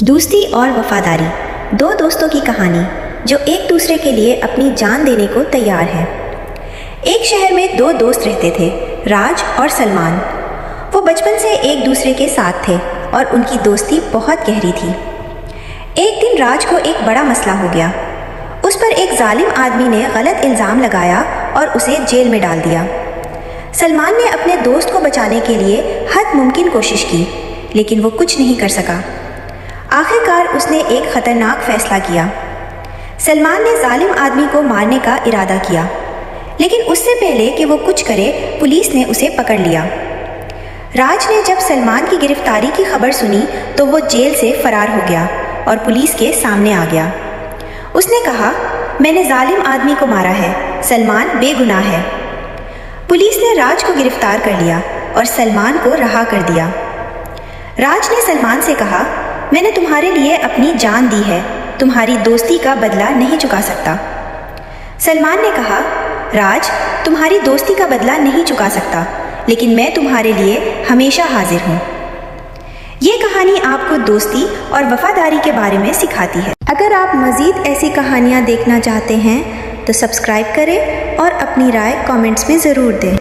دوستی اور وفاداری، دو دوستوں کی کہانی جو ایک دوسرے کے لیے اپنی جان دینے کو تیار ہیں۔ ایک شہر میں دو دوست رہتے تھے، راج اور سلمان۔ وہ بچپن سے ایک دوسرے کے ساتھ تھے اور ان کی دوستی بہت گہری تھی۔ ایک دن راج کو ایک بڑا مسئلہ ہو گیا۔ اس پر ایک ظالم آدمی نے غلط الزام لگایا اور اسے جیل میں ڈال دیا۔ سلمان نے اپنے دوست کو بچانے کے لیے ہر ممکن کوشش کی، لیکن وہ کچھ نہیں کر سکا۔ آخر کار اس نے ایک خطرناک فیصلہ کیا۔ سلمان نے ظالم آدمی کو مارنے کا ارادہ کیا، لیکن اس سے پہلے کہ وہ کچھ کرے پولیس نے اسے پکڑ لیا۔ راج نے جب سلمان کی گرفتاری کی خبر سنی تو وہ جیل سے فرار ہو گیا اور پولیس کے سامنے آ گیا۔ اس نے کہا، میں نے ظالم آدمی کو مارا ہے، سلمان بے گناہ ہے۔ پولیس نے راج کو گرفتار کر لیا اور سلمان کو رہا کر دیا۔ راج نے سلمان سے کہا، میں نے تمہارے لیے اپنی جان دی ہے، تمہاری دوستی کا بدلہ نہیں چکا سکتا۔ سلمان نے کہا، راج، تمہاری دوستی کا بدلہ نہیں چکا سکتا، لیکن میں تمہارے لیے ہمیشہ حاضر ہوں۔ یہ کہانی آپ کو دوستی اور وفاداری کے بارے میں سکھاتی ہے۔ اگر آپ مزید ایسی کہانیاں دیکھنا چاہتے ہیں تو سبسکرائب کریں اور اپنی رائے کامنٹس میں ضرور دیں۔